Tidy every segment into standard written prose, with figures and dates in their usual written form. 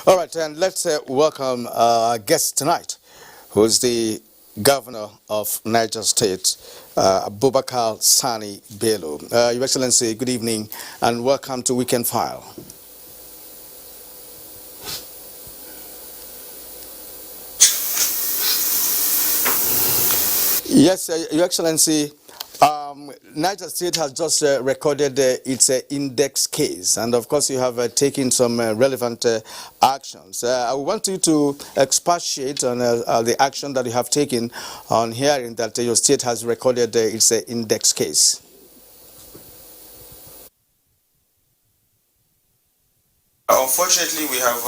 All right, and let's welcome our guest tonight, who is the Governor of Niger State, Abubakar Sani Bello. Your Excellency, good evening and welcome to Weekend File. Yes, Your Excellency, Niger State has just recorded its index case, and of course you have taken some relevant actions. I want you to expatiate on the action that you have taken on hearing that your state has recorded its index case. Unfortunately, we have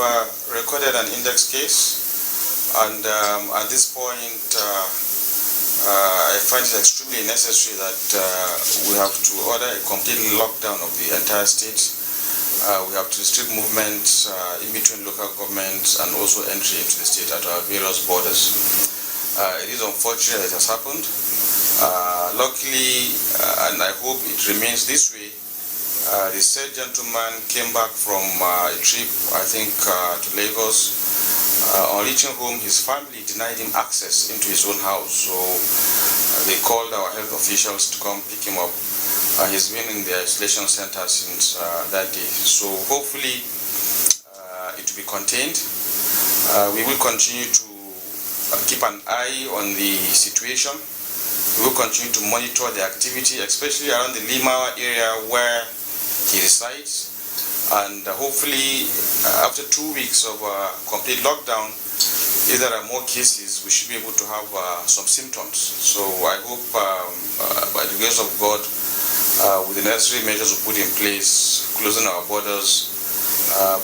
recorded an index case, and at this point, I find it extremely necessary that we have to order a complete lockdown of the entire state. We have to restrict movement in between local governments and also entry into the state at our various borders. It is unfortunate that it has happened. Luckily, and I hope it remains this way, the said gentleman came back from a trip, I think, to Lagos. On reaching home, his family denied him access into his own house, so they called our health officials to come pick him up. He's been in the isolation center since that day, so hopefully it will be contained. We will continue to keep an eye on the situation. We will continue to monitor the activity, especially around the Lima area where he resides. And hopefully, after 2 weeks of complete lockdown, if there are more cases, we should be able to have some symptoms. So I hope, by the grace of God, with the necessary measures we put in place, closing our borders,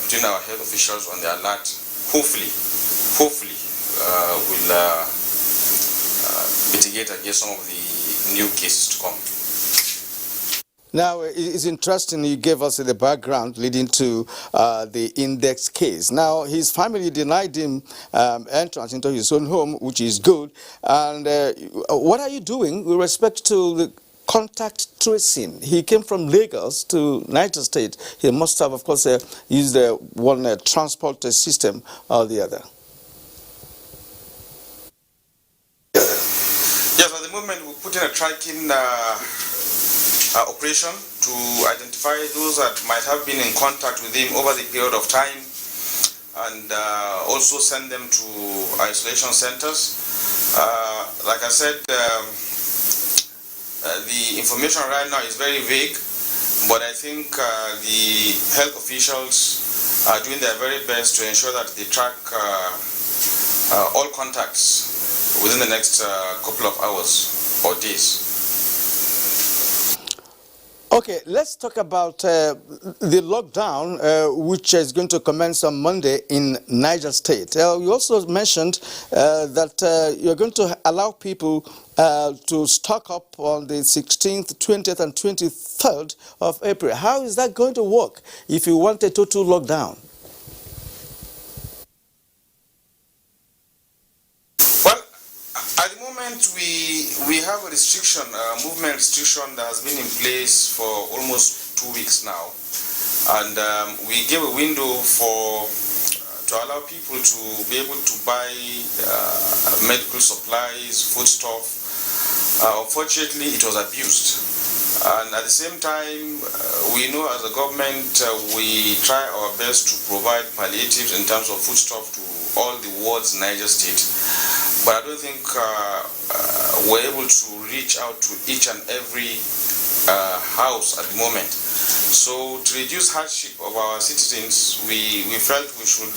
putting our health officials on the alert, hopefully, will mitigate against some of the new cases to come. Now, it's interesting you gave us the background leading to the index case. Now, his family denied him entrance into his own home, which is good. And what are you doing with respect to the contact tracing? He came from Lagos to Niger State. He must have, of course, used one transport system or the other. Yes, at the moment, we're putting a tracking operation to identify those that might have been in contact with him over the period of time, and also send them to isolation centers. Like I said, the information right now is very vague, but I think the health officials are doing their very best to ensure that they track all contacts within the next couple of hours or days. Okay, let's talk about the lockdown, which is going to commence on Monday in Niger State. You also mentioned that you're going to allow people to stock up on the 16th, 20th, and 23rd of April. How is that going to work if you want a total lockdown? Well, at the moment, we have a restriction, a movement restriction that has been in place for almost 2 weeks now, and we gave a window to allow people to be able to buy medical supplies, foodstuff. Unfortunately, it was abused, and at the same time, we know as a government we try our best to provide palliatives in terms of foodstuff to all the wards in Niger State. But I don't think we're able to reach out to each and every house at the moment. So to reduce hardship of our citizens, we felt we should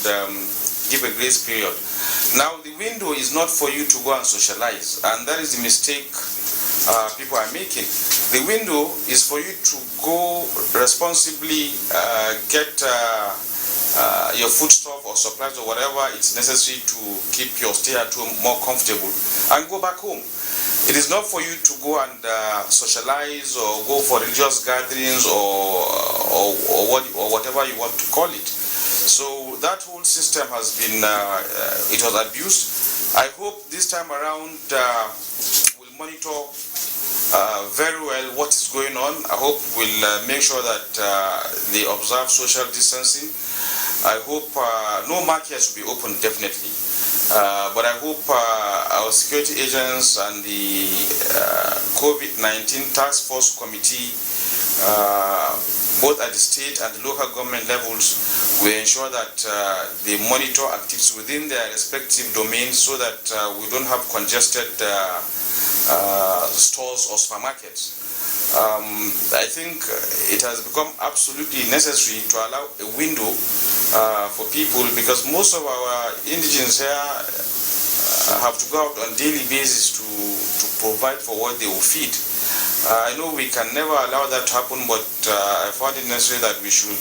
give a grace period. Now the window is not for you to go and socialize, and that is the mistake people are making. The window is for you to go responsibly, get your foodstuff or supplies or whatever it's necessary to keep your stay at home more comfortable, and go back home. It is not for you to go and socialize or go for religious gatherings or whatever you want to call it. So that whole system has been, it was abused. I hope this time around we'll monitor very well what is going on. I hope we'll make sure that they observe social distancing. I hope no markets will be open definitely. But I hope our security agents and the COVID-19 Task Force Committee, both at the state and the local government levels, will ensure that they monitor activities within their respective domains so that we don't have congested stores or supermarkets. I think it has become absolutely necessary to allow a window for people, because most of our indigents here have to go out on a daily basis to provide for what they will feed. I know we can never allow that to happen, but I found it necessary that we should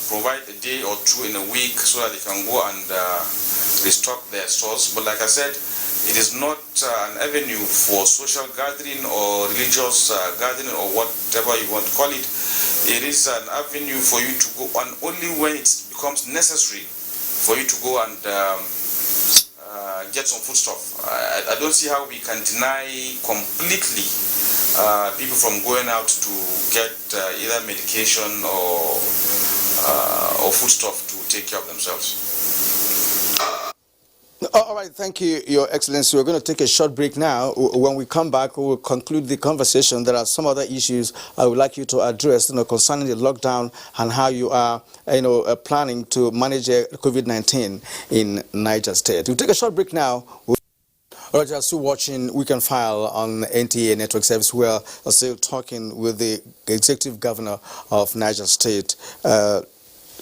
provide a day or two in a week so that they can go and restock their stores. But like I said, it is not an avenue for social gathering or religious gathering or whatever you want to call it. It is an avenue for you to go on only when it becomes necessary for you to go and get some foodstuff. I don't see how we can deny completely people from going out to get either medication or foodstuff to take care of themselves. All right, thank you, Your Excellency. We're going to take a short break now. When we come back, we will conclude the conversation. There are some other issues I would like you to address, concerning the lockdown and how you are, planning to manage COVID-19 in Niger State. We'll take a short break now. All right, you're still watching Weekend File on NTA Network Service. We are still talking with the Executive Governor of Niger State,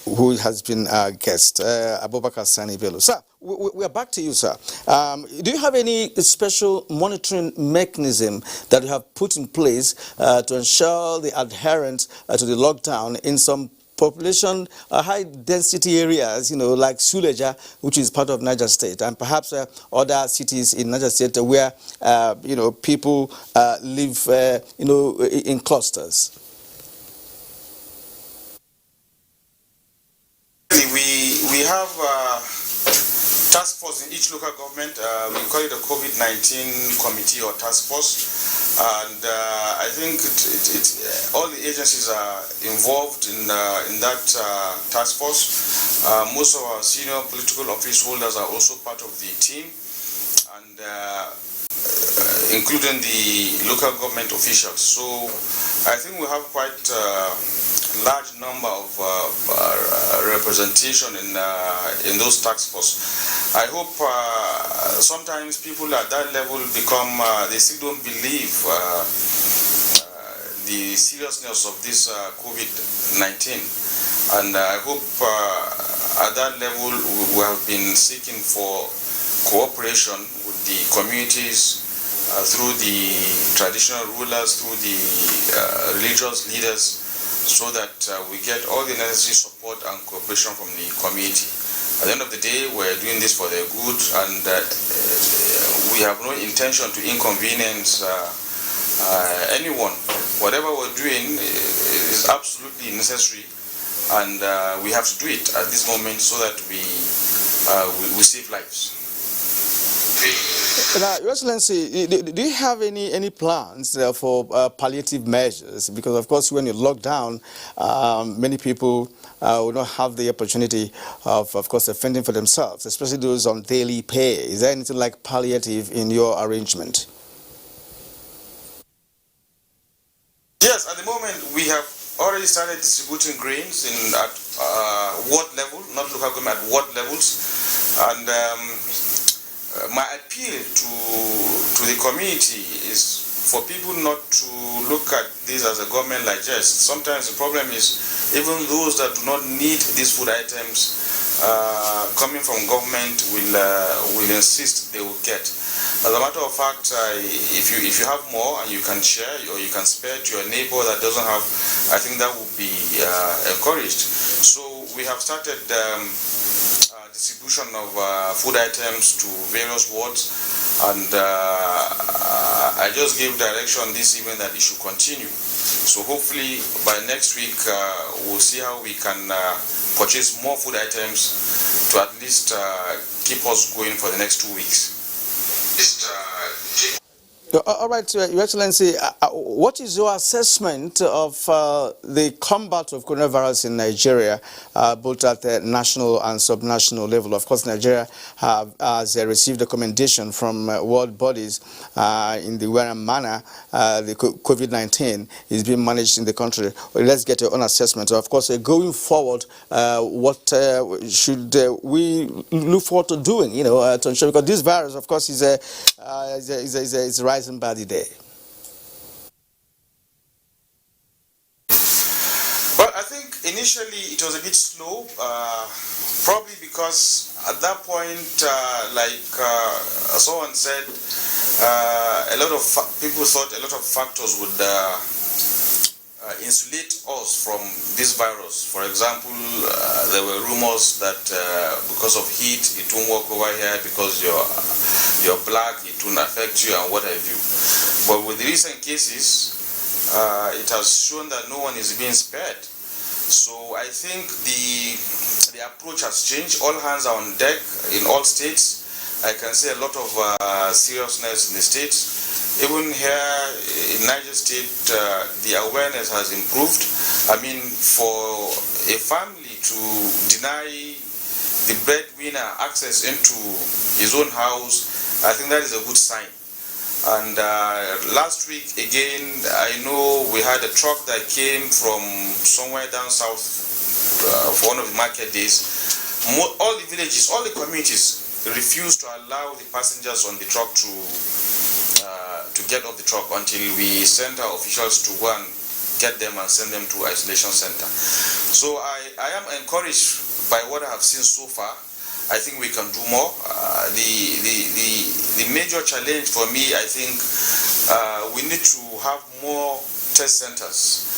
who has been our guest, Abubakar Sani Bello. Sir, we are back to you, sir. Do you have any special monitoring mechanism that you have put in place to ensure the adherence to the lockdown in some population, high density areas, like Suleja, which is part of Niger State, and perhaps other cities in Niger State where, people live, in clusters? We have task force in each local government. We call it a COVID-19 committee or task force, and I think all the agencies are involved in that task force. Most of our senior political office holders are also part of the team, and including the local government officials. So I think we have quite large number of representation in those task force. I hope sometimes people at that level become they still don't believe the seriousness of this COVID-19, and I hope at that level we have been seeking for cooperation with the communities, through the traditional rulers, through the religious leaders, so that we get all the necessary support and cooperation from the community. At the end of the day, we're doing this for their good, and we have no intention to inconvenience anyone. Whatever we're doing is absolutely necessary, and we have to do it at this moment so that we save lives. Now, Your Excellency, do you have any plans for palliative measures? Because, of course, when you lock down, many people will not have the opportunity of course, fending for themselves, especially those on daily pay. Is there anything like palliative in your arrangement? Yes, at the moment we have already started distributing grains at ward level, not local government, at ward levels, and my appeal to the community is for people not to look at this as a government largesse. Sometimes the problem is even those that do not need these food items coming from government will insist they will get. As a matter of fact, if you have more and you can share or you can spare to your neighbor that doesn't have, I think that would be encouraged. So we have started distribution of food items to various wards, and I just gave direction this evening that it should continue. So hopefully by next week we'll see how we can purchase more food items to at least keep us going for the next 2 weeks. All right, Your Excellency, what is your assessment of the combat of coronavirus in Nigeria, both at the national and subnational level? Of course, Nigeria has received a commendation from world bodies in the way and manner the COVID-19 is being managed in the country. Well, let's get your own assessment. Of course, going forward, what should we look forward to doing, to ensure, because this virus, of course, is rising by the day. Well, I think initially it was a bit slow, probably because at that point, someone said, a lot of people thought a lot of factors would insulate us from this virus. For example, there were rumors that because of heat, it won't work over here because you're black, it won't affect you and what have you. But with the recent cases, it has shown that no one is being spared. So I think the approach has changed. All hands are on deck in all states. I can see a lot of seriousness in the states. Even here in Niger State, the awareness has improved. I mean, for a family to deny the breadwinner access into his own house, I think that is a good sign. And last week again, I know we had a truck that came from somewhere down south for one of the market days. All the villages, all the communities refused to allow the passengers on the truck to get off the truck until we sent our officials to go and get them and send them to isolation center. So I am encouraged by what I have seen so far. I think we can do more. The major challenge for me, I think, we need to have more test centers.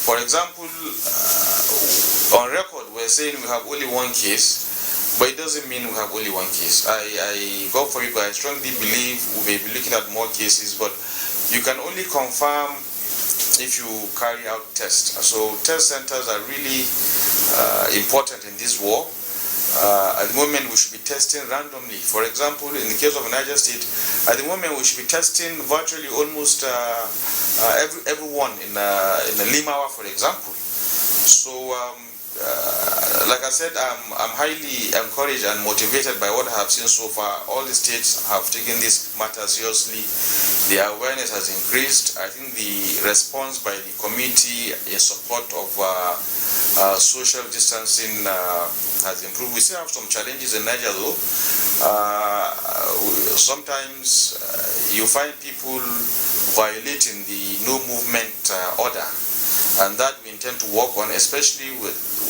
For example, on record, we're saying we have only one case, but it doesn't mean we have only one case. I go for it, but I strongly believe we may be looking at more cases, but you can only confirm if you carry out tests. So test centers are really important in this war. At the moment, we should be testing randomly. For example, in the case of Niger State, at the moment we should be testing virtually almost everyone in Limawa, for example. So, like I said, I'm highly encouraged and motivated by what I have seen so far. All the states have taken this matter seriously. The awareness has increased. I think the response by the community in support of social distancing has improved. We still have some challenges in Niger though. Sometimes you find people violating the no movement order, and that we intend to work on, especially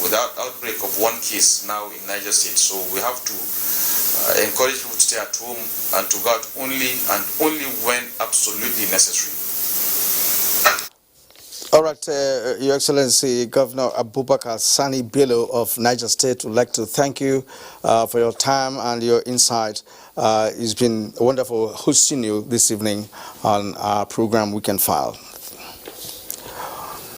without outbreak of one case now in Niger State. So we have to encourage people to stay at home and to go out only when absolutely necessary. All right, Your Excellency, Governor Abubakar Sani Bello of Niger State would like to thank you for your time and your insight. It's been wonderful hosting you this evening on our program Weekend File.